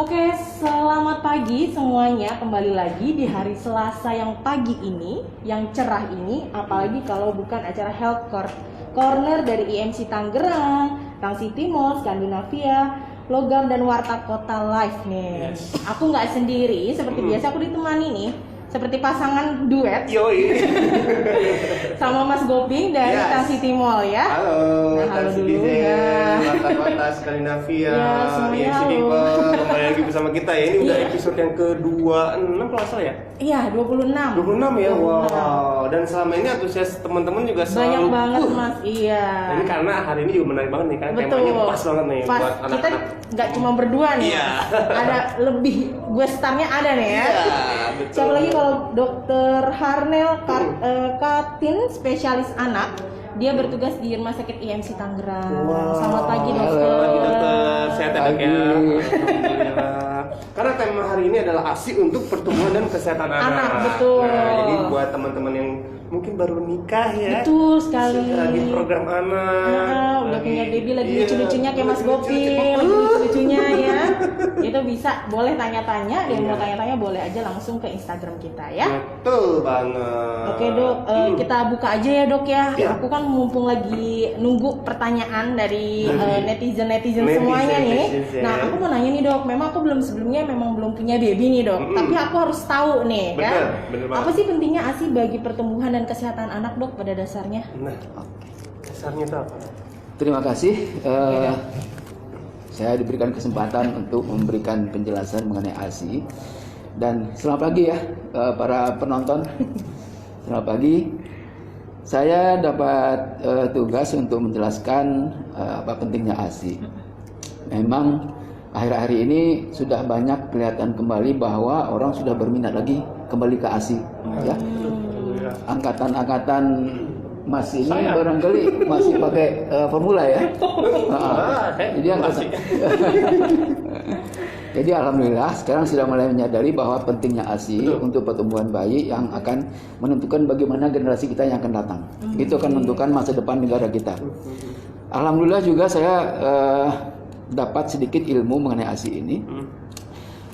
Oke, selamat pagi semuanya. Kembali lagi di hari Selasa yang pagi ini, yang cerah ini. Apalagi kalau bukan acara Health Corner dari IMC Tangerang, Tang City Mall, Skandinavia, Logam, dan Warta Kota Live nih. Aku nggak sendiri, seperti biasa aku ditemani nih, seperti pasangan duet. Yoi. Sama Mas Goping dari Tang City Mall ya. Halo, Nah, halo Tang dulu. City Nah. Warta-Warta Skandinavia, Ya, semuanya IMC halo. People, kembali lagi bersama kita ya. Ini udah Iya. episode yang ke-26 kalau nggak salah ya? Iya, 26. 26 ya, 26. wow. Dan selama ini antusias teman-teman juga selalu Banyak banget Mas, iya. Ini karena hari ini juga menarik banget nih, kan Betul. temanya pas banget nih Pas. buat Kita anak-anak. nggak cuma berdua nih, Iya. ada lebih, gue starnya ada nih ya. Iya, betul. Siapa lagi kalau Dokter Harnel Katin, spesialis anak. Dia bertugas di Rumah Sakit IMC Tangerang. Wow. Selamat pagi dokter. Selamat pagi dokter, sehat ya dok ya. Pagi. Alhamdulillah. Karena tema hari ini adalah ASI untuk pertumbuhan dan kesehatan anak. Anak, betul. Nah, jadi buat teman-teman yang mungkin baru nikah ya. Betul sekali. Lagi program anak. Nah, udah punya baby lagi Iya, lucu-lucunya kayak Mas Goping, lagi lucu-lucunya ya. Itu bisa, boleh tanya-tanya, yang mau tanya-tanya boleh aja langsung ke Instagram kita ya. Betul banget. Oke dok, kita buka aja ya dok ya. Iya. Aku kan mumpung lagi nunggu pertanyaan dari netizen semuanya nih. netizen. Nah aku mau nanya nih dok, memang aku sebelumnya memang belum punya baby nih dok. Tapi aku harus tahu nih Bener, kan. bener banget. Apa sih pentingnya ASI bagi pertumbuhan dan kesehatan anak dok pada dasarnya? Nah, dasarnya itu apa? Terima kasih. Saya diberikan kesempatan untuk memberikan penjelasan mengenai ASI. Dan selamat pagi ya para penonton. Selamat pagi. Saya dapat tugas untuk menjelaskan apa pentingnya ASI. Memang akhir-akhir ini sudah banyak kelihatan kembali bahwa orang sudah berminat lagi kembali ke ASI. Ya. Alhamdulillah. Angkatan-angkatan Mas ini barangkali masih pakai formula ya. Jadi angkatan. Jadi alhamdulillah sekarang sudah mulai menyadari bahwa pentingnya ASI untuk pertumbuhan bayi yang akan menentukan bagaimana generasi kita yang akan datang. Itu akan menentukan masa depan negara kita. Alhamdulillah juga saya dapat sedikit ilmu mengenai ASI ini.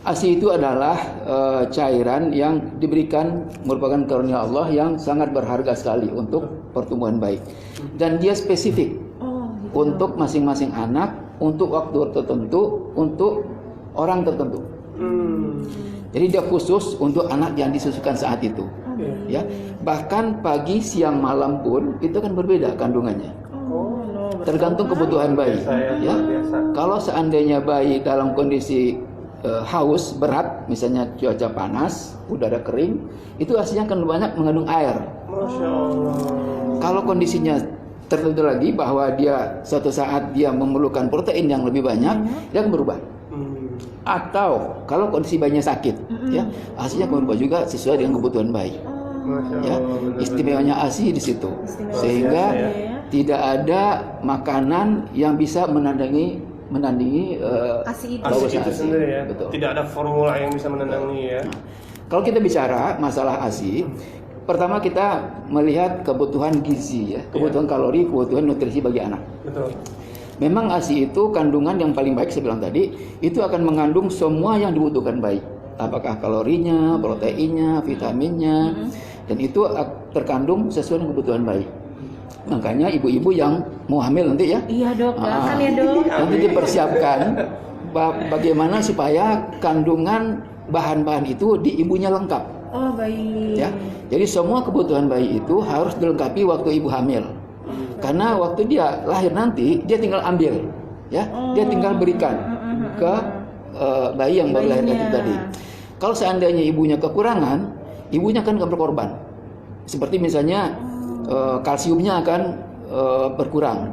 ASI itu adalah cairan yang diberikan merupakan karunia Allah yang sangat berharga sekali untuk pertumbuhan bayi. Dan dia spesifik untuk masing-masing anak, untuk waktu tertentu, untuk orang tertentu. Jadi dia khusus untuk anak yang disusukan saat itu. Ya, bahkan pagi, siang, malam pun itu kan berbeda kandungannya. Tergantung kebutuhan bayi. Ya, kalau seandainya bayi dalam kondisi haus berat, misalnya cuaca panas, udara kering, itu aslinya akan banyak mengandung air. Masya Allah. Kalau kondisinya tertentu lagi bahwa dia suatu saat dia memerlukan protein yang lebih banyak, dia akan berubah. Atau kalau kondisi bayinya sakit, ya ASI-nya akan berubah juga sesuai dengan kebutuhan bayi. Masya Ya, Allah. istimewanya ASI di situ, sehingga tidak ada makanan yang bisa menandingi ASI itu. bagus ASI itu ASI. sendiri ya. Betul. Tidak ada formula yang bisa menenangi ya. Kalau kita bicara masalah ASI, pertama kita melihat kebutuhan gizi ya, kebutuhan kalori, kebutuhan nutrisi bagi anak. Betul. Memang ASI itu kandungan yang paling baik saya bilang tadi, itu akan mengandung semua yang dibutuhkan bayi. Apakah kalorinya, proteinnya, vitaminnya, dan itu terkandung sesuai dengan kebutuhan bayi. Makanya ibu-ibu yang mau hamil nanti ya, Iya dok, kan ya dok. nanti dipersiapkan bagaimana supaya kandungan bahan-bahan itu di ibunya lengkap. Oh baik. Ya, jadi semua kebutuhan bayi itu harus dilengkapi waktu ibu hamil. Karena waktu dia lahir nanti dia tinggal ambil, ya, dia tinggal berikan ke bayi yang baru lahir tadi. Kalau seandainya ibunya kekurangan, ibunya kan akan berkorban. Seperti misalnya kalsiumnya akan berkurang.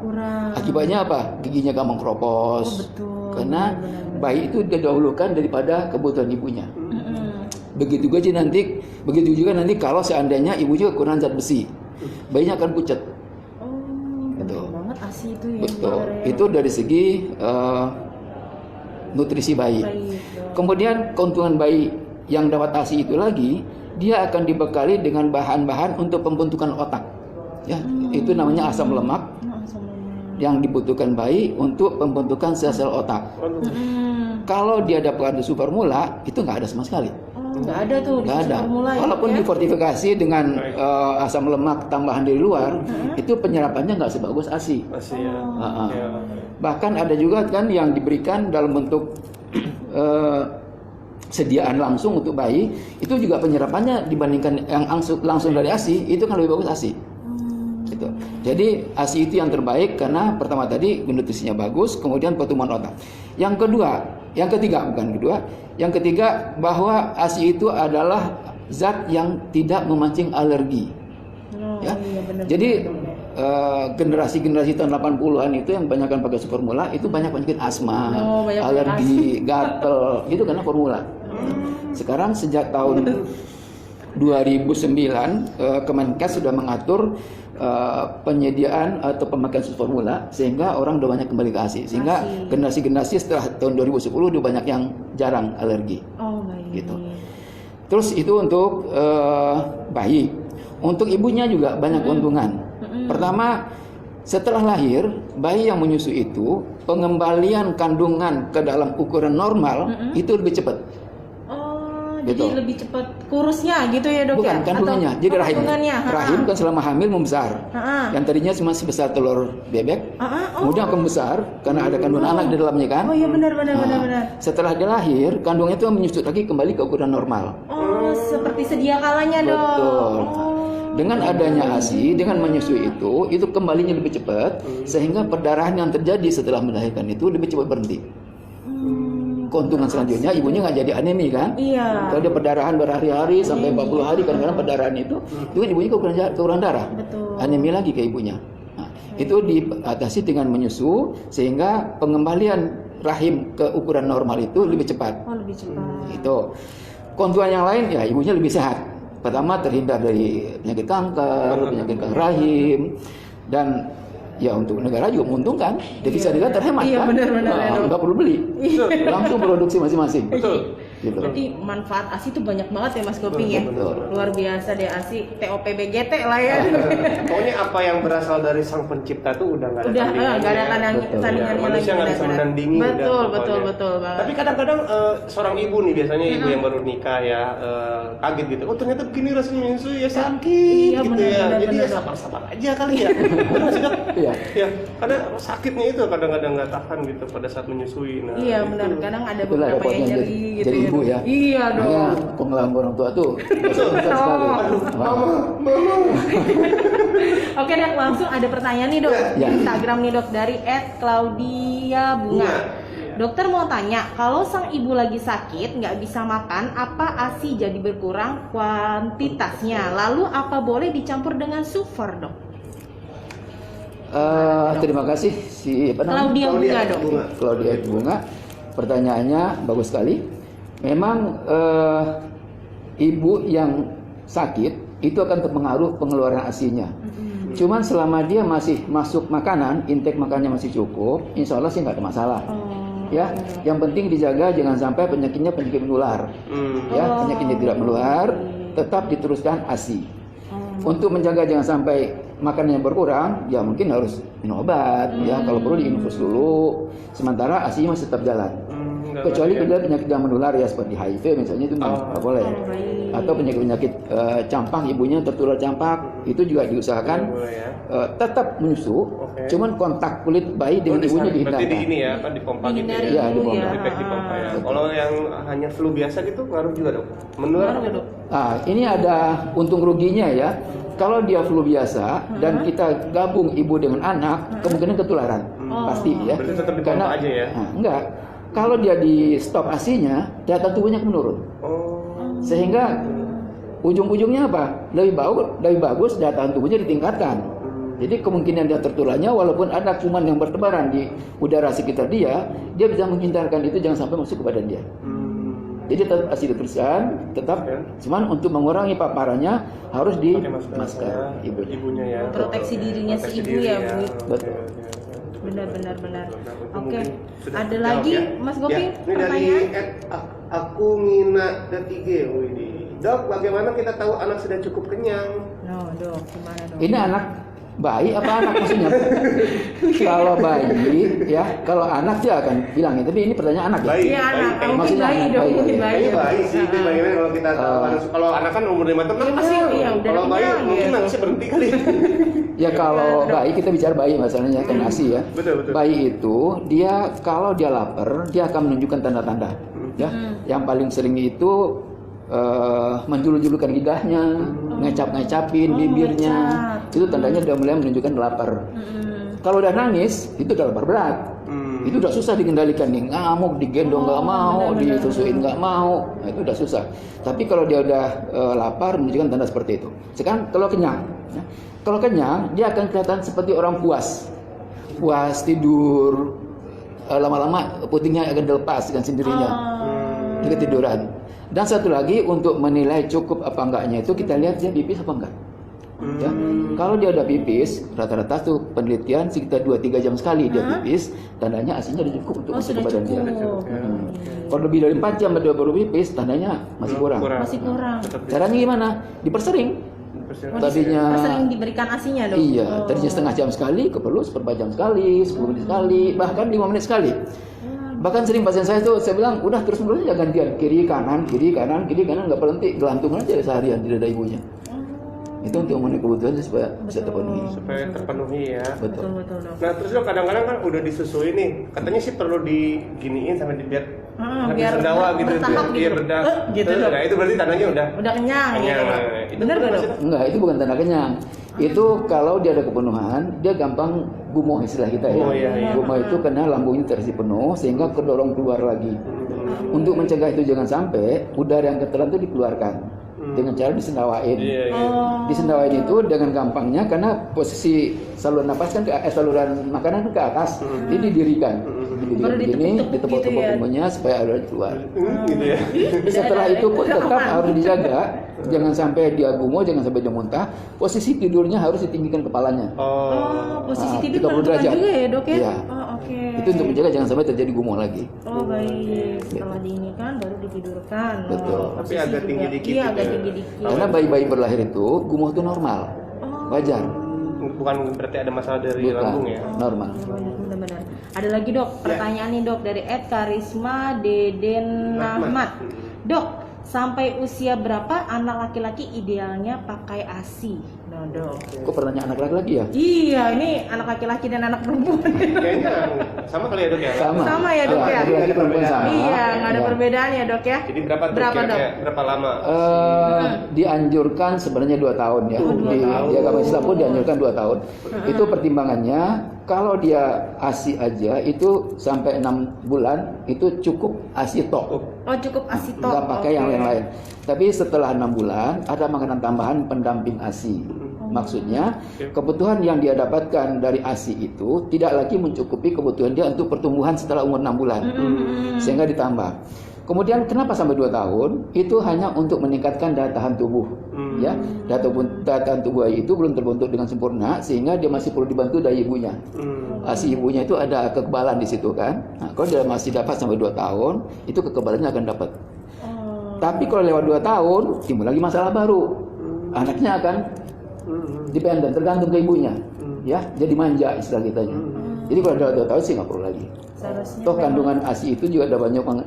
Akibatnya apa? Giginya gampang keropos. Karena bayi itu didahulukan daripada kebutuhan ibunya. Begitu juga nanti kalau seandainya ibunya kekurangan zat besi, bayinya akan pucat. Betul banget ASI itu ya. Betul. Itu dari segi nutrisi bayi. Kemudian keuntungan bayi yang dapat ASI itu lagi, dia akan dibekali dengan bahan-bahan untuk pembentukan otak. Ya, itu namanya asam lemak. yang dibutuhkan bayi untuk pembentukan sel-sel otak. Kalau dia dapat susu formula itu nggak ada sama sekali. Nggak ada tuh di Nggak susu ada. formula ya, Walaupun ya? difortifikasi dengan asam lemak tambahan dari luar, itu penyerapannya nggak sebagus ASI. Masih ya. Ya. Bahkan ada juga kan yang diberikan dalam bentuk sediaan langsung untuk bayi, itu juga penyerapannya dibandingkan yang langsung dari ASI itu kan lebih bagus ASI. Gitu. Jadi ASI itu yang terbaik karena pertama tadi nutrisinya bagus, kemudian pertumbuhan otak. Yang ketiga bahwa ASI itu adalah zat yang tidak memancing alergi. Ya. Iya, benar, Jadi benar. generasi-generasi tahun 80-an itu yang banyakkan pakai susu formula itu banyak penyakit asma, Banyak alergi, gatel, gitu karena formula. Sekarang sejak tahun 2009 Kemenkes sudah mengatur penyediaan atau pemakaian susu formula sehingga orang udah banyak kembali ke ASI. Sehingga generasi-generasi setelah tahun 2010 udah banyak yang jarang alergi. Oh, baik. Gitu. Terus itu untuk bayi. Untuk ibunya juga banyak keuntungan. Pertama, setelah lahir, bayi yang menyusui itu pengembalian kandungan ke dalam ukuran normal itu lebih cepat. Oh, Gitu. jadi lebih cepat kurusnya gitu ya, Dok? Bukan ya? kandungannya, Atau- jadi rahim. kandungannya, Rahim kan selama hamil membesar. Yang tadinya cuma sebesar telur bebek, kemudian akan besar karena ada kandungan anak di dalamnya kan. Oh iya, benar. Setelah dia lahir, kandungannya itu menyusut lagi kembali ke ukuran normal. Oh, seperti sedia kalanya, Dok. Betul. Oh. Dengan adanya ASI, dengan menyusui itu kembalinya lebih cepat, sehingga perdarahan yang terjadi setelah melahirkan itu lebih cepat berhenti. Keuntungan selanjutnya, ibunya nggak jadi anemi kan? Iya. Kalau dia perdarahan berhari-hari sampai 40 hari, kadang-kadang perdarahan itu kan ibunya kekurangan darah. Betul. Anemi lagi ke ibunya. Nah, itu diatasi dengan menyusu, sehingga pengembalian rahim ke ukuran normal itu lebih cepat. Oh, lebih cepat. Itu. Keuntungan yang lain ya ibunya lebih sehat. Pertama terhindar dari penyakit kanker rahim, dan ya untuk negara juga menguntungkan. Devisa negara terhemat Iya, kan? benar. Nggak perlu beli, langsung produksi masing-masing. Betul. Gitu. Jadi manfaat ASI itu banyak banget ya, Mas Goping ya. Betul. Luar biasa deh ASI, TOPBGT lah ya. Pokoknya apa yang berasal dari sang pencipta tuh udah nggak ada Udah tandingannya. nggak ada Betul. tandingannya lagi. Manusia nggak bisa benar-benar. menandingi. Betul, udah, betul pokoknya. banget. Tapi kadang-kadang seorang ibu nih biasanya ibu yang baru nikah ya kaget gitu. Oh ternyata begini rasanya menyusui ya sakit Iya, gitu benar, ya. benar, Jadi ya benar. sabar-sabar aja kali ya. Benar sih, Dok? Iya. Ya, karena sakitnya itu kadang-kadang nggak tahan gitu pada saat menyusui. Nah, Iya itu. benar, kadang ada Itulah beberapa yang repotnya nyeri gitu jadi ibu ya. Iya dong. Makanya pengalaman orang tua tuh susah sekali. Wah. Oke Dok, langsung ada pertanyaan nih Dok di Ya. Instagram nih Dok dari @claudia_bunga. Dokter mau tanya, kalau sang ibu lagi sakit nggak bisa makan, apa ASI jadi berkurang kuantitasnya? Lalu apa boleh dicampur dengan super Dok? Terima kasih si apa namanya? Claudia Bunga Dok. Claudia Bunga. Pertanyaannya bagus sekali. Memang ibu yang sakit itu akan terpengaruh pengeluaran ASI-nya. Cuman selama dia masih masuk makanan, intake makannya masih cukup, insya Allah sih nggak ada masalah. Ya, yang penting dijaga jangan sampai penyakitnya penyakit menular. Ya, penyakitnya tidak menular, tetap diteruskan ASI. Untuk menjaga jangan sampai makan yang berkurang, ya mungkin harus minum obat, ya kalau perlu diinfus dulu. Sementara ASI masih tetap jalan. Kecuali kalau penyakit yang menular ya seperti HIV misalnya itu nggak boleh. Atau penyakit-penyakit campak, ibunya tertular campak, itu juga diusahakan tetap menyusu. Cuman kontak kulit bayi dengan ibunya dihindarkan. Berarti di ini ya, kan dipompa gitu ya. Iya, dipompa. Dipompa ya. Kalau yang hanya flu biasa gitu ngaruh juga Dok? Menular nggak Dok? Ini ada untung ruginya ya. Kalau dia flu biasa dan kita gabung ibu dengan anak, kemungkinan ketularan pasti ya. Berarti tetap dipompa aja ya? Enggak. Kalau dia di stop ASI-nya, daya tahan tubuhnya menurun. Sehingga ujung-ujungnya apa? Lebih bagus daya tahan tubuhnya ditingkatkan. Jadi kemungkinan dia tertularnya walaupun ada kuman yang bertebaran di udara sekitar dia bisa menghindarkan itu jangan sampai masuk ke badan dia. Jadi tetap ASI diteruskan, tetap cuman untuk mengurangi paparannya harus di masker ibunya ya. Proteksi dirinya si ibu ya, Bu. Betul. Benar. Oke. Ada lagi Mas Goping Ini dari pertanyaan? aku Mina D3. Dok, bagaimana kita tahu anak sudah cukup kenyang? No, Dok, gimana Dok? Ini anak Bayi apa anak maksudnya? Kalau bayi, ya, kalau anak dia akan bilang, tapi ini pertanyaan anak ya. Bayi. Iya anak, mungkin Maksudnya bayi anak, dong, bayi, mungkin ya. bayi. Bayi sih, itu bagaimana kalau kita kalau anak kan umur 5 tahun kan Masih, iya, udah kalau bayi kenyang, mungkin ya. nangisnya berhenti kali. Ya kalau bayi, kita bicara bayi masalahnya kan ASI ya. Betul. Bayi itu dia kalau dia lapar dia akan menunjukkan tanda-tanda. Ya, yang paling sering itu menjulur-julurkan lidahnya, ngecap-ngecapin bibirnya, itu tandanya udah mulai menunjukkan lapar. Kalau udah nangis, itu udah lapar berat. Itu udah susah dikendalikan nih, ngamuk, digendong nggak mau, disusuin nggak mau, nah, itu udah susah. Tapi kalau dia udah lapar, menunjukkan tanda seperti itu. Sekarang kalau kenyang, ya. Kalau kenyang, dia akan kelihatan seperti orang puas tidur, lama-lama putingnya akan dilepas dengan sendirinya, dia ketiduran. Dan satu lagi untuk menilai cukup apa enggaknya itu kita lihat dia pipis apa enggak. Ya. Kalau dia udah pipis, rata-rata tuh penelitian sekitar 2-3 jam sekali dia pipis, tandanya ASI-nya udah cukup untuk masuk ke badan dia. Kalau lebih dari 4 jam dia baru pipis, tandanya masih kurang. Masih kurang. Caranya gimana? Dipersering. Tadinya sering diberikan ASI-nya dong. Iya, tadinya setengah jam sekali, keperlu seperempat jam sekali, 10 menit sekali, bahkan 5 menit sekali. Bahkan sering pasien saya tuh, saya bilang, udah terus-menerus aja gantian, kiri kanan, nggak berhenti, gelantungan aja seharian di dada ibunya. Itu untuk memenuhi kebutuhannya supaya bisa terpenuhi. Supaya terpenuhi ya. Betul. Dok. Nah terus dok kadang-kadang kan udah disusui nih, katanya sih perlu diginiin sampai biar biar sendawa gitu, bertahap biar gitu. berdah. Gitu, Dok. Nah itu berarti tandanya udah kenyang gitu. Itu Bener gak, Dok? Enggak, itu bukan tanda kenyang. Itu kalau dia ada kepenuhan, dia gampang gumoh istilah kita ya. Oh, iya. Gumoh itu karena lambungnya terisi penuh sehingga kedorong keluar lagi. Untuk mencegah itu jangan sampai udara yang ketelan itu dikeluarkan dengan cara disendawain. Iya. Disendawain itu dengan gampangnya karena posisi saluran napas kan saluran makanan kan ke atas, jadi didirikan. Baru Begini, ditepuk-tepuk ditepuk-tepuk gitu ya. ibunya supaya udara keluar. Gitu ya. Setelah itu pun tetap harus dijaga, jangan sampai dia gumoh, jangan sampai dia muntah. Posisi tidurnya harus ditinggikan kepalanya. Posisi Nah, tidur 30 menentukan derajat. juga ya, Dok ya? Iya. Oke. Itu untuk menjaga jangan sampai terjadi gumoh lagi. Baik. Setelah diinikan baru ditidurkan. Betul. Tapi agak tinggi dikit Iya, gitu agak ya. tinggi dikit. Karena bayi-bayi berlahir itu gumoh itu normal, wajar, Bukan berarti ada masalah dari bukan lambung ya. normal. Benar-benar. Ada lagi, Dok, pertanyaan nih, Dok, dari Karisma Deden Ahmad. Dok, sampai usia berapa anak laki-laki idealnya pakai ASI? Nah, Dok. Kok pertanyaan anak laki-laki ya? Iya, ini anak laki-laki dan anak perempuan. Kayaknya sama kali ya dok ya. Sama ya, Dok, ya? Laki-laki perempuan sama. Iya, nggak ada Ya. perbedaan ya, Dok ya? Jadi berapa tuh Berapa, kira-kira? Dok? Berapa lama? Dianjurkan sebenarnya 2 tahun ya. Di agama Islam pun dianjurkan 2 tahun. Itu pertimbangannya kalau dia ASI aja itu sampai 6 bulan itu cukup ASI tok. Oh, cukup ASI tok. Nggak pakai yang Oke. lain. Tapi setelah 6 bulan ada makanan tambahan pendamping ASI. Maksudnya kebutuhan yang dia dapatkan dari ASI itu tidak lagi mencukupi kebutuhan dia untuk pertumbuhan setelah umur 6 bulan. Sehingga ditambah. Kemudian kenapa sampai 2 tahun? Itu hanya untuk meningkatkan daya tahan tubuh. Ya, daya tahan tubuh bayi itu belum terbentuk dengan sempurna sehingga dia masih perlu dibantu dari ibunya. ASI ibunya itu ada kekebalan di situ kan. Nah, kalau dia masih dapat sampai 2 tahun, itu kekebalannya akan dapat. Tapi kalau lewat 2 tahun, timbul lagi masalah baru. Anaknya akan dependen, tergantung ke ibunya. Ya, jadi manja istilah kitanya. Jadi kalau udah 2 tahun sih nggak perlu lagi. Seharusnya Toh kandungan ASI itu juga ada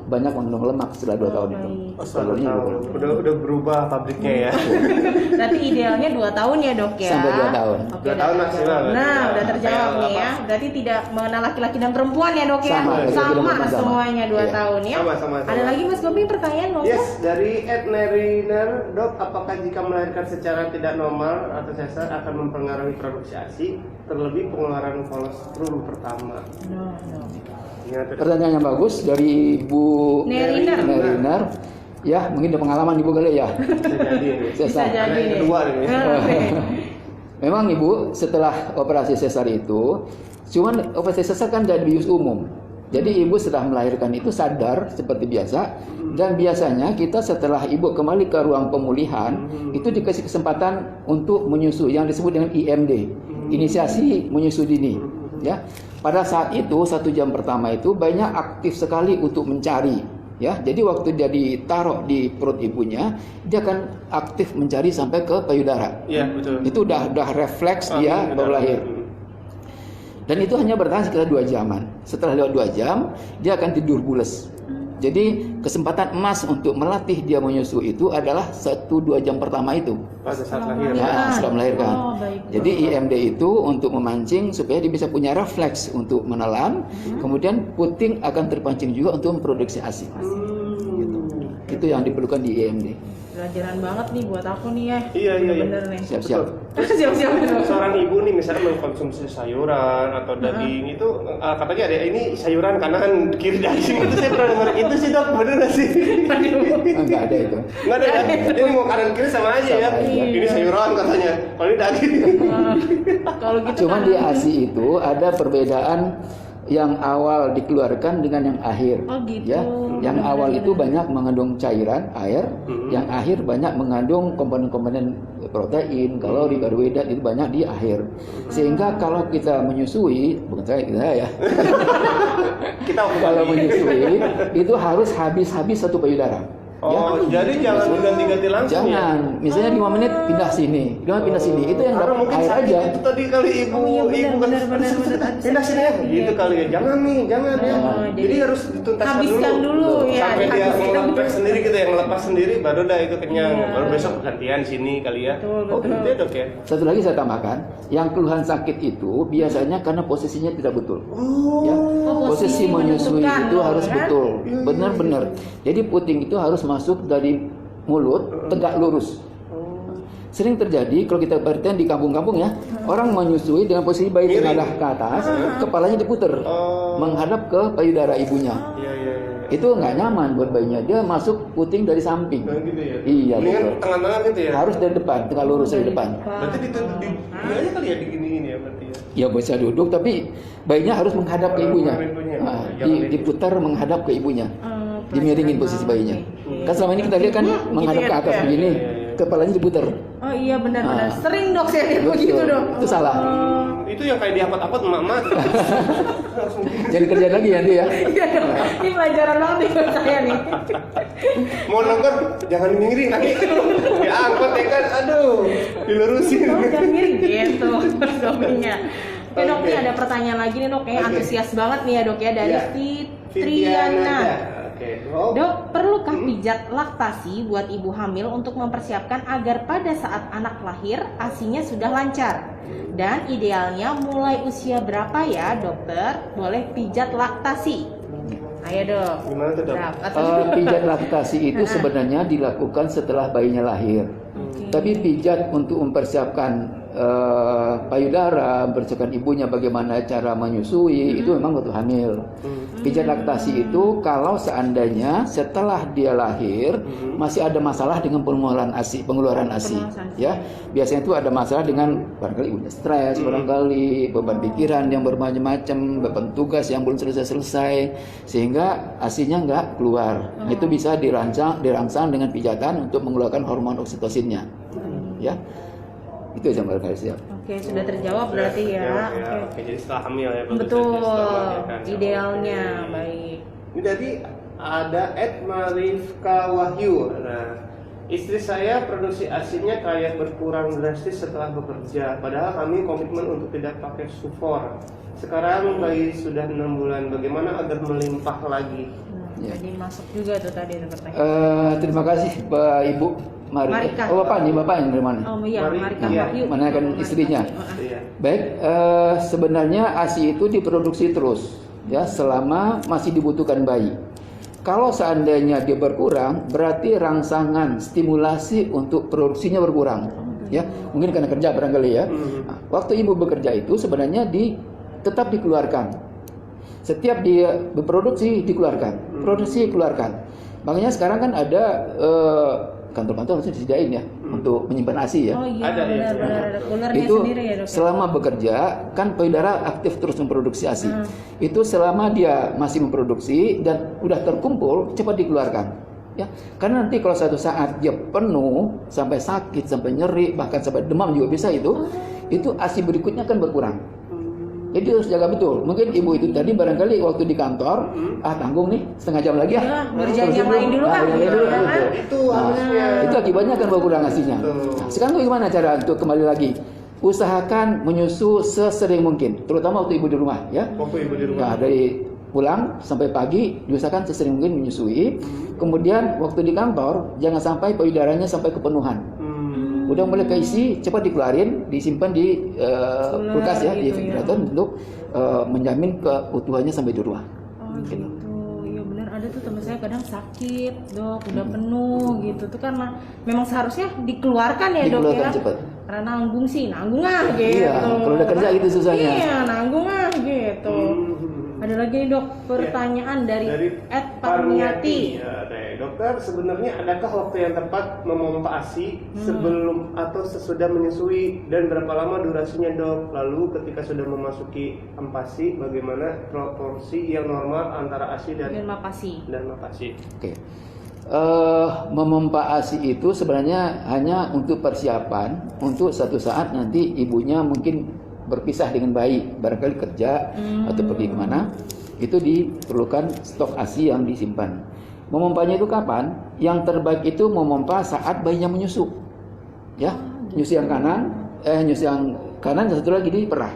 banyak mengandung lemak setelah 2 tahun itu. Telurnya juga perlu. Udah berubah pabriknya ya. Berarti idealnya 2 tahun ya, Dok ya? Sampai 2 tahun. Oke, 2 tahun maksimal. Nah, udah terjawab Kayak nih ya. Berarti tidak mengenal laki-laki dan perempuan ya, Dok ya? Sama, laki-laki dan perempuan sama. Semuanya 2 Iya. tahun ya. Sama. Ada lagi Mas Gobi pertanyaan mau? Yes, dari @neriner, dok, apakah jika melahirkan secara tidak normal atau sesar akan mempengaruhi produksi ASI, terlebih pengeluaran kolostrum pertama? No. Gimana tuh, Dok? Pertanyaan yang bagus dari Ibu Neriner. Ya, mungkin ada pengalaman Ibu kali ya. Bisa jadi ini. Bisa Sesar. jadi Anak yang nih. kedua nih. Oke. Memang Ibu setelah operasi sesar itu, cuman operasi sesar kan dari bius umum. Jadi Ibu setelah melahirkan itu sadar seperti biasa, dan biasanya kita setelah Ibu kembali ke ruang pemulihan itu dikasih kesempatan untuk menyusui yang disebut dengan IMD, inisiasi menyusui dini. Ya, pada saat itu 1 jam pertama itu banyak aktif sekali untuk mencari Ya, jadi waktu dia ditaruh di perut ibunya, dia akan aktif mencari sampai ke payudara. Iya, betul. Itu udah refleks dia baru lahir. Dan itu hanya bertahan sekitar 2 jaman. Setelah lewat 2 jam, dia akan tidur pules. Jadi kesempatan emas untuk melatih dia menyusu itu adalah 1-2 jam pertama itu. Pada saat lahir. Ya, setelah melahirkan. Oh, baik. Jadi IMD itu untuk memancing supaya dia bisa punya refleks untuk menelan, kemudian puting akan terpancing juga untuk memproduksi ASI. Gitu. Itu yang diperlukan di IMD. Pelajaran banget nih buat aku nih ya. Iya. Bener nih. Siap-siap. Siap-siap. Seorang ibu nih misalnya mengkonsumsi sayuran atau daging itu katanya ada ini sayuran kanan kiri daging itu saya pernah dengar itu sih dok, bener nggak sih? Enggak ada itu. Nggak ada ya? Ini mau kanan kiri sama aja ya. Sama aja. Ini sayuran katanya, kalau ini daging. Kalau gitu Cuman di ASI itu ada perbedaan yang awal dikeluarkan dengan yang akhir. Oh, gitu. Ya, yang awal itu banyak mengandung cairan air, yang akhir banyak mengandung komponen-komponen protein, kalori, karbohidrat itu banyak di akhir. Sehingga kalau kita menyusui, bukan kita ya. Kalau menyusui itu harus habis satu payudara. Oh, jadi jangan diganti-ganti langsung Jangan, ya? misalnya 5 menit pindah sini, 5 pindah sini. Itu yang Karena dapat mungkin air sakit aja. itu tadi kali ibu benar. pindah sini ya, gitu kali ya. Jangan ya. Jadi harus dituntaskan habiskan dulu ya, sampai dia dihabiskan melepas sendiri gitu, yang melepas sendiri baru dah itu kenyang. Iya. Baru besok gantian sini kali ya. Betul. Oh, gitu ya dok ya. Satu lagi saya tambahkan, yang keluhan sakit itu biasanya karena posisinya tidak betul. Ya, posisi menyusui menentukan, itu harus kan? betul, benar-benar. Jadi puting itu harus masuk dari mulut tegak lurus. Sering terjadi kalau kita perhatikan di kampung-kampung ya, orang menyusui dengan posisi bayi tengadah ke atas, kepalanya diputer menghadap ke payudara ibunya. Iya. Itu nggak nyaman buat bayinya, dia masuk puting dari samping. Nah, gitu ya. Iya, Ini kan betul. tengah-tengah gitu ya. Harus dari depan, tegak lurus dari depan. Berarti ini aja kali ya digini-gini ya berarti ya. Ya bisa duduk, tapi bayinya harus menghadap ke ibunya. Nah, diputar menghadap ke ibunya. Dimiringin posisi bayinya. Kan selama ini kita lihat kan menghadap ke atas begini, kepalanya diputar. Oh iya benar. Sering dok saya lihat begitu Betul. dok. Itu salah. Itu yang kayak diapot-apot emak-emak. Jadi kerja lagi nanti ya. Iya dok. Ini pelajaran banget nih buat saya nih. Mau nongkrong jangan miring lagi. Diangkut ya kan. Aduh, dilurusin. Oh jangan miring gitu suaminya. Oke dok, Oke. ini ada pertanyaan lagi nih dok, kayaknya Oke. antusias banget nih ya dok ya dari Ya. Fitriana. Oke. Oh. Dok, perlukah pijat laktasi buat ibu hamil untuk mempersiapkan agar pada saat anak lahir ASI-nya sudah lancar? Dan idealnya mulai usia berapa ya dokter boleh pijat laktasi? Ayo dok. Gimana tuh dok? Berapa? Pijat laktasi itu sebenarnya dilakukan setelah bayinya lahir. Tapi pijat untuk mempersiapkan payudara, mempersiapkan ibunya bagaimana cara menyusui, itu memang waktu hamil. Pijat laktasi itu kalau seandainya setelah dia lahir masih ada masalah dengan pengeluaran ASI, ya. Biasanya itu ada masalah dengan barangkali ibunya stres, barangkali beban pikiran yang bermacam-macam, beban tugas yang belum selesai, sehingga ASI-nya nggak keluar. Itu bisa dirangsang dengan pijatan untuk mengeluarkan hormon oksitosinnya, ya. Itu yang barangkali siap. Oke, sudah terjawab berarti ya. Oke, jadi setelah hamil ya. bagus Betul, ya, setelah melahirkan. idealnya baik. Ini tadi ada Marifka Wahyu. Nah, istri saya produksi ASI-nya kayak berkurang drastis setelah bekerja. Padahal kami komitmen untuk tidak pakai sufor. Sekarang bayi sudah 6 bulan. Bagaimana agar melimpah lagi? Ya. Jadi masuk juga tuh tadi ada pertanyaan. Terima kasih Pak Ibu Marika. Oh bapak yang dari mana? Oh iya, Marika Iya, Wahyu. mana kan istrinya. Iya. Baik, sebenarnya ASI itu diproduksi terus ya selama masih dibutuhkan bayi. Kalau seandainya dia berkurang, berarti rangsangan stimulasi untuk produksinya berkurang. Ya, mungkin karena kerja barangkali ya. Nah, waktu ibu bekerja itu sebenarnya tetap dikeluarkan. Setiap dia berproduksi dikeluarkan, produksi keluarkan. Makanya sekarang kan ada kantor-kantor harusnya disediain ya untuk menyimpan ASI ya. Oh iya, Ada, ya. benar. Ada coolernya Itu sendiri ya dok. selama bekerja kan payudara aktif terus memproduksi ASI. Itu selama dia masih memproduksi dan udah terkumpul cepat dikeluarkan. Ya, karena nanti kalau suatu saat dia penuh sampai sakit, sampai nyeri, bahkan sampai demam juga bisa itu ASI berikutnya kan berkurang. Jadi harus jaga betul. Mungkin ibu itu tadi barangkali waktu di kantor, tanggung nih setengah jam lagi ya. Ya, ngerjain yang lain dulu kan. yang lain dulu, Ya kan? betul. Itu harusnya. Itu akibatnya akan berkurang asinya. Betul. Nah, sekarang bagaimana cara untuk kembali lagi? Usahakan menyusu sesering mungkin, terutama waktu ibu di rumah ya. Waktu ibu di rumah. Nah, dari pulang sampai pagi diusahakan sesering mungkin menyusui. Kemudian waktu di kantor jangan sampai payudaranya sampai kepenuhan. Udah mulai keisi, cepat dikeluarin, disimpan di kulkas ya, di gitu refrigerator untuk menjamin keutuhannya sampai di rumah. Oh gitu, iya benar, ada tuh teman saya kadang sakit dok, udah penuh gitu tuh kan memang seharusnya dikeluarkan ya dok Dikeluarkan ya. cepat. Karena nanggung sih, nanggung gitu. Iya, kalau udah kerja gitu susahnya. Iya, nanggung gitu. Ada lagi nih dok, pertanyaan dari Ed Parmiati. Ya, dokter, sebenarnya adakah waktu yang tepat memompa ASI sebelum atau sesudah menyusui dan berapa lama durasinya dok? Lalu ketika sudah memasuki empasi, bagaimana proporsi yang normal antara ASI dan Mapasi. Oke. Memompa ASI itu sebenarnya hanya untuk persiapan untuk satu saat nanti ibunya mungkin berpisah dengan bayi, barangkali kerja atau pergi kemana, itu diperlukan stok ASI yang disimpan. Memompanya itu kapan? Yang terbaik itu memompa saat bayinya menyusu, ya, nyusu yang kanan, nyusu yang kanan, dan satu lagi di perah.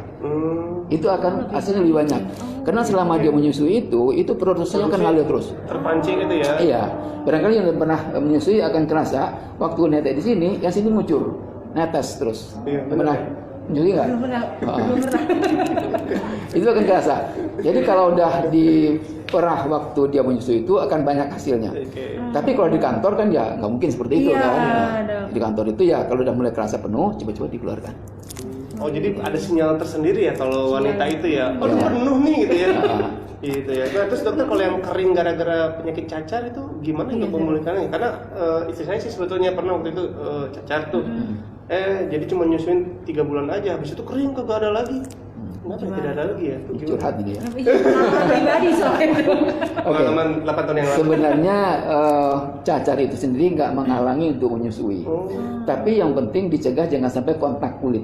Itu akan ASInya lebih banyak. Karena selama dia menyusui itu produksinya akan ngalir terus. Terpancing itu ya? Iya, barangkali yang pernah menyusui akan kerasa waktu netes di sini, yang sini ngucur, netes terus. Iya, Pernah menyusui nggak? Belum pernah. Itu akan kerasa. Jadi kalau udah di perah waktu dia menyusui itu akan banyak hasilnya. Oke. Tapi kalau di kantor kan ya nggak mungkin seperti itu Iya, kan. ada. Di kantor itu ya kalau udah mulai kerasa penuh, cepat-cepat dikeluarkan. Oh, jadi ada sinyal tersendiri ya kalau wanita itu ya. Oh, Iya. penuh nih gitu ya. Ah. Gitu ya. Nah, terus dokter, kalau yang kering gara-gara penyakit cacar itu gimana untuk memulihkannya? Karena istri saya sih sebetulnya pernah waktu itu cacar tuh. Jadi cuma nyusuin 3 bulan aja, habis itu kering kagak ada lagi. Kenapa ya? Tidak ada lagi ya? Itu gimana? Curhat ini ya. Tapi pengalaman pribadi soal itu. Pengalaman 8 tahun yang lalu. Sebenarnya cacar itu sendiri nggak menghalangi untuk menyusui. Tapi yang penting dicegah jangan sampai kontak kulit.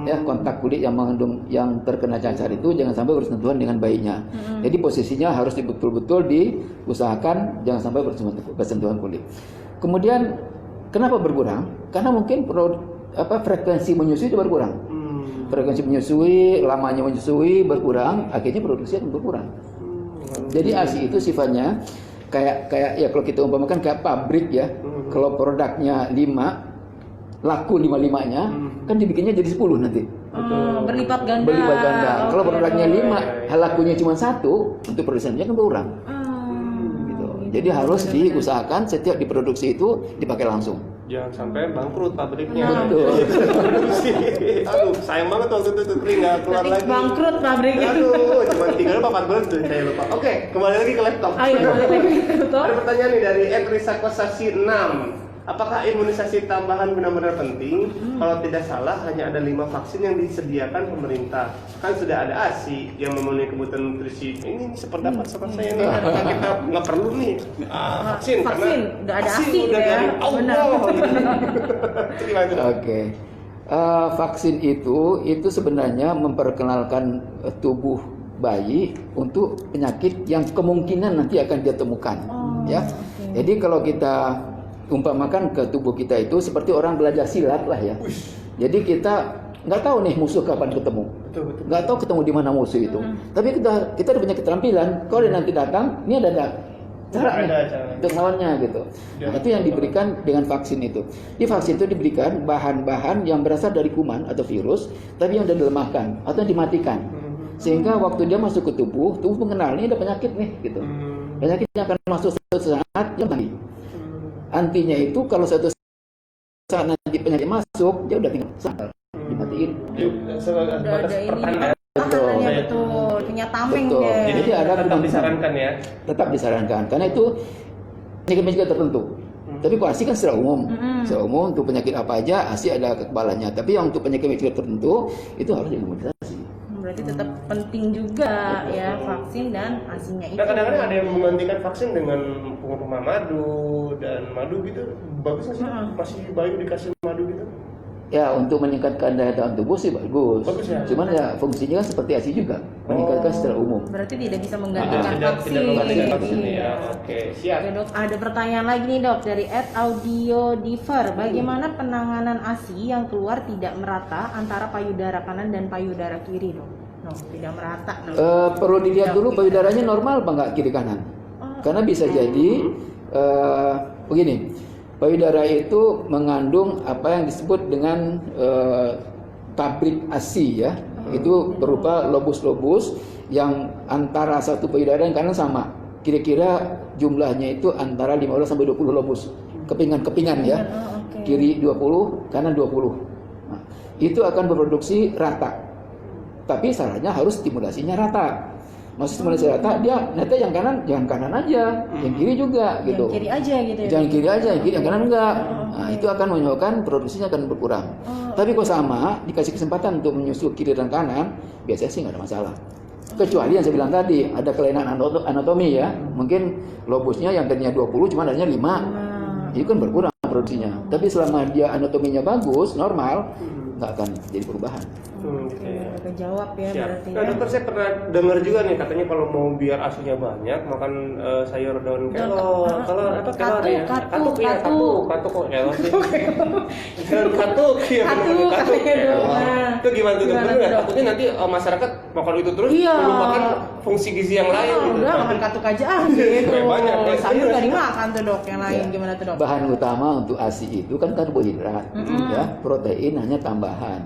Ya, kontak kulit yang mengandung yang terkena cacar itu jangan sampai bersentuhan dengan bayinya. Jadi posisinya harus betul-betul diusahakan jangan sampai bersentuhan kulit. Kemudian kenapa berkurang? Karena mungkin frekuensi menyusui itu berkurang. Frekuensi menyusui, lamanya menyusui berkurang, akhirnya produksi akan berkurang. Jadi ASI itu sifatnya kayak ya kalau kita umpamakan kayak pabrik ya. Kalau produknya 5 laku 5-5-nya, kan dibikinnya jadi 10 nanti. Berlipat ganda. Berlipat ganda. Kalau Oke. produknya 5, lakunya cuma 1, untuk produsennya kan berkurang. Gitu. Jadi harus diusahakan setiap diproduksi itu dipakai langsung. Jangan sampai bangkrut pabriknya. Betul. Produksi. Aduh, sayang banget waktu itu kering nggak keluar Nanti lagi. bangkrut pabriknya. Aduh, cuma 3 atau 4 bulan tuh saya lupa. Oke, kembali lagi ke laptop. Ayo balik lagi. Ada pertanyaan nih dari Edrisa Kosasi 6. Apakah imunisasi tambahan benar-benar penting? Kalau tidak salah, hanya ada 5 vaksin yang disediakan pemerintah. Kan sudah ada ASI yang memenuhi kebutuhan nutrisi. Ini sependapat sama saya nih. Karena kita nggak perlu nih vaksin. Karena udah ada ASI udah ya. dari Allah. Itu gimana tuh? Oke. Vaksin itu sebenarnya memperkenalkan tubuh bayi untuk penyakit yang kemungkinan nanti akan dia temukan. Ya. Jadi kalau kita umpamakan ke tubuh kita itu seperti orang belajar silat lah ya. Jadi kita nggak tahu nih musuh kapan ketemu, nggak tahu ketemu di mana musuh itu. Tapi kita udah punya keterampilan. Kalau dia nanti datang, ini ada cara untuk melawannya gitu. Nah, itu yang diberikan dengan vaksin itu. Di vaksin itu diberikan bahan-bahan yang berasal dari kuman atau virus, tapi yang sudah dilemahkan atau dimatikan. Sehingga waktu dia masuk ke tubuh mengenal ini ada penyakit nih gitu. Penyakitnya akan masuk suatu saat dia mati. Antinya itu kalau suatu saat nanti penyakit masuk, dia udah tinggal sadar, dimatiin. Sebagai batas pertahanan. Betul. Punya tameng Betul. deh. Jadi ada Tetap disarankan ya. Tetap disarankan karena itu penyakit-penyakit tertentu. Tapi kalau ASI kan secara umum. Secara umum untuk penyakit apa aja ASI ada kekebalannya. Tapi yang untuk penyakit-penyakit tertentu itu harus diimunisasi. Berarti tetap penting juga ya vaksin dan ASI-nya itu. Nah, kadang-kadang ada yang menggantikan vaksin dengan pengumuman madu dan madu gitu. Bagus nggak sih? Masih baik dikasih madu gitu? Ya, untuk meningkatkan daya tahan tubuh sih bagus. Bagus ya. Cuman ya fungsinya kan seperti ASI juga, meningkatkan secara umum. Berarti tidak bisa Tidak menggantikan vaksin. tidak menggantikan vaksin Iya. ya. Oke, siap. Oke dok, ada pertanyaan lagi nih dok dari @audio diver. Bagaimana penanganan ASI yang keluar tidak merata antara payudara kanan dan payudara kiri dok? No, tidak merata dok. Perlu dilihat dulu payudaranya normal apa enggak kiri kanan. Karena bisa jadi begini, payudara itu mengandung apa yang disebut dengan tabrik ASI ya. Itu berupa lobus-lobus yang antara satu payudara yang kanan sama. Kira-kira jumlahnya itu antara 15 sampai 20 lobus. Kepingan-kepingan ya. Kiri 20, kanan 20. Nah, itu akan berproduksi rata. Tapi syaratnya harus stimulasinya rata. Maksud stimulasi rata, dia nanti yang kanan jangan kanan aja, yang kiri juga gitu. Yang kiri aja gitu ya. Jangan kiri aja, yang kiri yang kanan enggak. Nah, itu akan menyebabkan produksinya akan berkurang. Tapi kalau sama dikasih kesempatan untuk menyusul kiri dan kanan, biasanya sih nggak ada masalah. Kecuali yang saya bilang tadi, ada kelainan anatomi ya. Mungkin lobusnya yang tadinya 20 cuma adanya 5. Itu kan berkurang produksinya. Tapi selama dia anatominya bagus, normal, nggak akan jadi perubahan. Oke, udah kejawab ya berarti Nah ya. dokter, saya pernah dengar juga nih katanya kalau mau biar ASI-nya banyak makan sayur daun kelor. Kalau apa kelor ya? Katuk ya, katuk kelor sih. Katuk ya, benar katuk. Itu gimana tuh dokter? Takutnya nanti masyarakat makan itu terus melupakan fungsi gizi yang lain. Udah makan katuk aja gitu. Banyak, ya. Sayur nggak dimakan tuh dok, yang lain gimana tuh dok? Bahan utama untuk ASI itu kan karbohidrat, ya, protein hanya tambahan.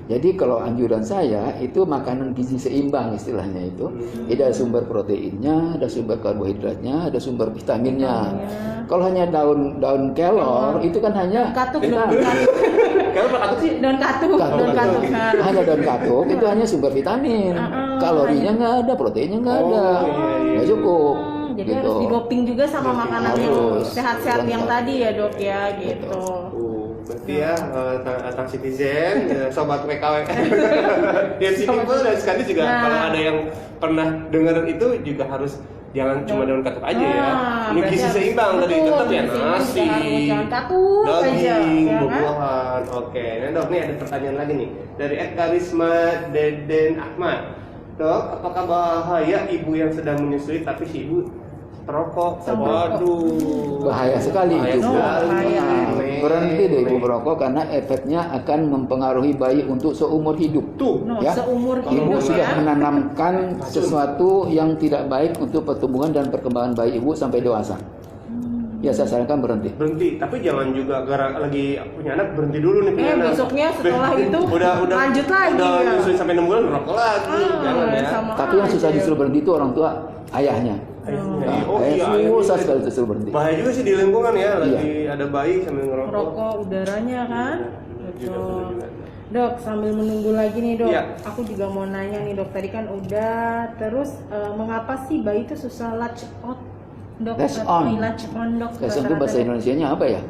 Jadi kalau anjuran saya itu makanan gizi seimbang istilahnya itu. Ada sumber proteinnya, ada sumber karbohidratnya, ada sumber vitaminnya. Kalau hanya daun kelor itu kan hanya Katuk dok. Kalau katuk sih Daun katuk. hanya daun katuk itu hanya sumber vitamin. Kalorinya nggak ada, proteinnya nggak ada, nggak cukup. Jadi gitu. harus didoping juga sama makanan yang Harus. sehat-sehat yang tadi ya dok ya gitu. berarti ya tentang citizen, sobat WKW. Di sini pun dan sekali juga kalau ada yang pernah dengar itu juga harus jangan cuma daun katuk aja ya. Ini gizi seimbang tadi, tetap ya nasi, daging, buah-buahan. Oke, nah dok, nih ada pertanyaan lagi nih dari Karisma Deden Ahmad. Dok, apakah bahaya ibu yang sedang menyusui tapi si ibu perokok? Waduh, bahaya sekali itu. Bahaya. Berhenti deh ibu merokok karena efeknya akan mempengaruhi bayi untuk seumur hidup. Tuh, Ya, seumur ibu hidup sudah ya. menanamkan sesuatu yang tidak baik untuk pertumbuhan dan perkembangan bayi ibu sampai dewasa. Ya saya sarankan berhenti. berhenti, tapi jangan juga gara lagi punya anak berhenti dulu nih punya anak. Besoknya setelah itu udah lanjut lagi udah ya. nyusuin sampai 6 bulan rokok lagi, jangan ya. Sama Tapi yang susah aja. disuruh berhenti itu orang tua, ayahnya. Ayah susah sekali disuruh berhenti. Bahaya juga sih di lingkungan ya, lagi ada bayi sambil ngerokok. Rokok udaranya kan. Betul juga. Dok, sambil menunggu lagi nih dok, Iya. aku juga mau nanya nih dok, tadi kan udah, terus mengapa sih bayi itu susah latch on? Dok, Latch on. latch on dok. Latch on itu bahasa Indonesianya apa ya?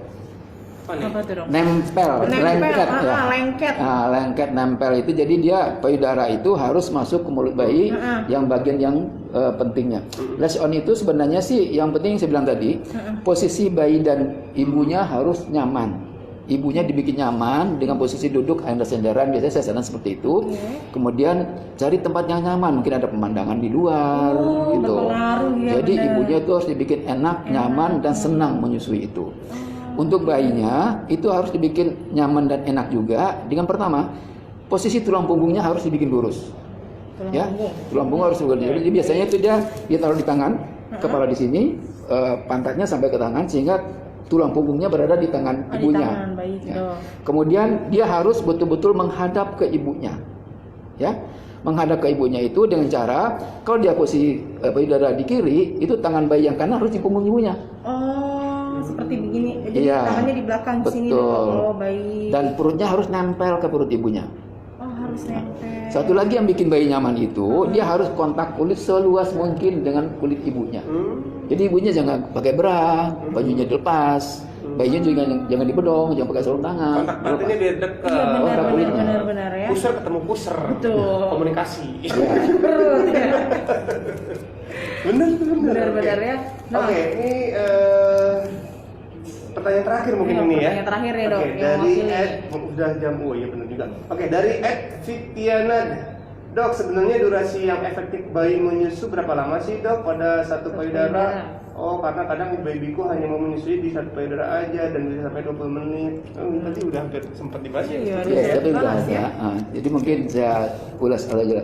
Apa nih? Apa tuh dok? Nempel, lengket ya. Lengket. Nah, lengket nempel itu jadi dia payudara itu harus masuk ke mulut bayi yang bagian yang pentingnya. Latch on itu sebenarnya sih yang penting saya bilang tadi, posisi bayi dan ibunya harus nyaman. Ibunya dibikin nyaman dengan posisi duduk senderan, biasanya saya saran seperti itu. Kemudian cari tempat yang nyaman, mungkin ada pemandangan di luar gitu. berpengaruh ya, Jadi benar. ibunya itu harus dibikin enak, nyaman dan senang menyusui itu. Untuk bayinya itu harus dibikin nyaman dan enak juga. Dengan pertama, posisi tulang punggungnya harus dibikin lurus. Tulang punggung harus lurus. Jadi biasanya itu dia taruh di tangan, kepala di sini, pantatnya sampai ke tangan sehingga tulang punggungnya berada di tangan ibunya. Di tangan bayi gitu. Kemudian dia harus betul-betul menghadap ke ibunya. Ya. Menghadap ke ibunya itu dengan cara kalau dia posisi payudara di kiri, itu tangan bayi yang kanan harus di punggung ibunya. Seperti begini. Jadi Iya, tangannya di belakang sini betul. dok. Oh, bayi. Dan perutnya harus nempel ke perut ibunya. Harus nempel. Satu lagi yang bikin bayi nyaman itu, dia harus kontak kulit seluas mungkin dengan kulit ibunya. Jadi ibunya jangan pakai bra, bajunya dilepas, bayinya juga jangan dibedong, jangan pakai sarung tangan. Kontak batinnya dia dekat. Kontak kulitnya. Benar ya. Pusar ketemu pusar. Betul. Komunikasi. Perut ya. Benar. Benar ya. Nah, Oke, ini pertanyaan terakhir mungkin Ayo, ini ya. pertanyaan terakhir nih, Dok, Oke, yang dari mewakili. udah jam ya benar juga. Oke, dari Fitiana. Dok, sebenarnya durasi yang efektif bayi menyusu berapa lama sih, Dok, pada satu payudara? Oh, karena kadang babyku hanya mau menyusui di satu payudara aja dan bisa sampai 20 menit. Oh, berarti udah hampir sempat dibahas ya. Iya, Yes, tapi udah bahas ada. ya. Jadi mungkin saya ulas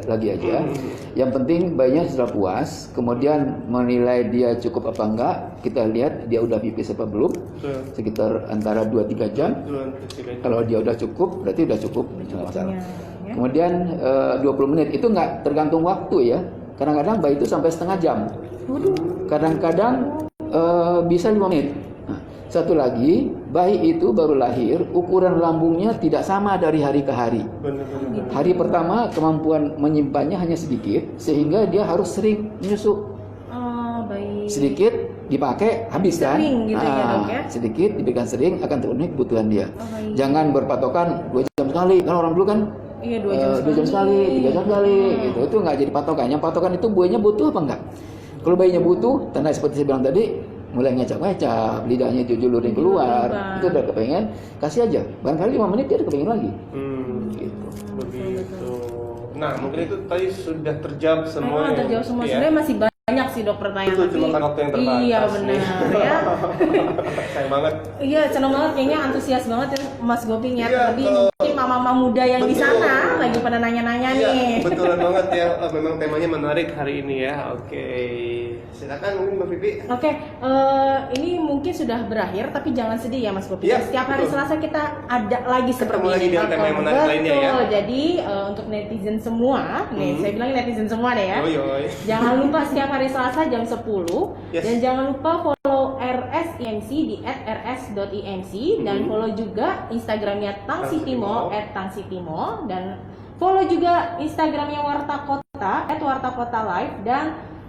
lagi aja. Yang penting bayinya sudah puas, kemudian menilai dia cukup apa enggak, kita lihat dia udah pipis apa belum. Betul. Sekitar antara 2-3 jam. Duluan presiden. Kalau dia udah cukup, berarti udah cukup, nggak masalah. Ya. Kemudian 20 menit itu nggak tergantung waktu ya. Kadang-kadang bayi itu sampai setengah jam. Kadang-kadang bisa 5 menit. Nah, satu lagi, bayi itu baru lahir, ukuran lambungnya tidak sama dari hari ke hari. Benar-benar. Hari pertama kemampuan menyimpannya hanya sedikit, sehingga dia harus sering menyusu. Oh, baik. Sedikit dipakai habis kan? Sering gitu ya, Dok, ya? Sedikit diberikan sering akan terpenuhi kebutuhan dia. Oh, baik. Jangan berpatokan 2 jam sekali. Kan orang dulu kan Iya, 2 jam 2 jam sekali, 3 jam sekali, gitu. Itu nggak jadi patokan. Yang patokan itu buahnya butuh apa enggak? Kalau bayinya butuh, tanda seperti saya bilang tadi, mulai ngecap-ngecap, lidahnya julurin keluar, itu udah kepengen, kasih aja. Barangkali 5 menit dia udah kepengen lagi. Gitu. Begitu. Nah, mungkin itu tadi sudah terjawab semua. Terjawab semua. Ya. Sebenarnya masih banyak sih, Dok, pertanyaan. Itu cuma kan waktu yang terbatas. Iya, benar ya. Sayang banget. Iya, seneng banget, kayaknya antusias banget ya Mas Goping ya. Iya, Tapi kalau- mungkin mama-mama muda yang di Betul. sana lagi pada nanya-nanya nih. Iya, betulan banget ya. Memang temanya menarik hari ini ya. Oke. Silakan mungkin Mbak Vivi. Oke, ini mungkin sudah berakhir, tapi jangan sedih ya Mas Goping. Iya, Setiap hari betul. Selasa kita ada lagi Ketemu seperti lagi ini. dengan tema yang menarik Betul. lainnya ya. Jadi untuk netizen semua, nih saya bilang netizen semua deh ya. Yoi, yoi. Jangan lupa setiap hari Selasa jam 10 Yes. dan jangan lupa follow RSIMC di @rs.imc dan follow juga Instagramnya Tangsitimo @tangsitimo dan follow juga Instagramnya Warta Kota @wartakotalive dan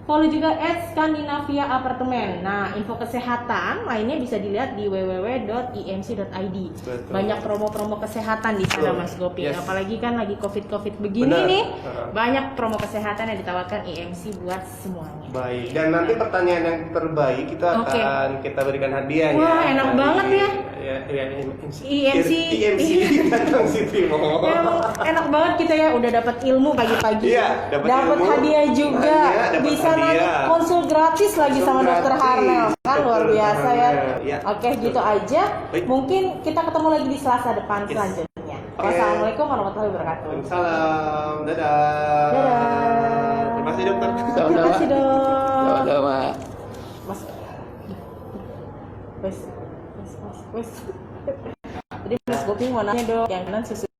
follow juga @Skandinavia Apartemen. Nah, info kesehatan lainnya bisa dilihat di www.imc.id. Betul. Banyak promo-promo kesehatan di sana, Betul. Mas Gopi. Yes. Apalagi kan lagi COVID begini Benar. nih. Heeh. Banyak promo kesehatan yang ditawarkan IMC buat semuanya. Baik. Dan nanti pertanyaan yang terbaik kita Oke. akan kita berikan hadiah Wah, ya. enak Dari- banget ya. Ya, IMC. IMC datang Siti mau. Ya, emang enak banget kita ya udah dapat ilmu pagi-pagi. Iya, dapat ilmu. hadiah juga. Iya, dapat Bisa nanti hadiah. konsul gratis lagi Konsul sama Dokter gratis. Harnel. Kan luar Betul biasa ya. banget. Iya. Oke, gitu aja. Baik. Mungkin kita ketemu lagi di Selasa depan Yes. selanjutnya. Oke. Wassalamualaikum warahmatullahi wabarakatuh. Salam, dadah. Dadah. Terima kasih dokter. Terima kasih, Dok. Sama-sama. Mas. Wes. Tadi Mas Goping mau nanya, Dok, yang kanan susu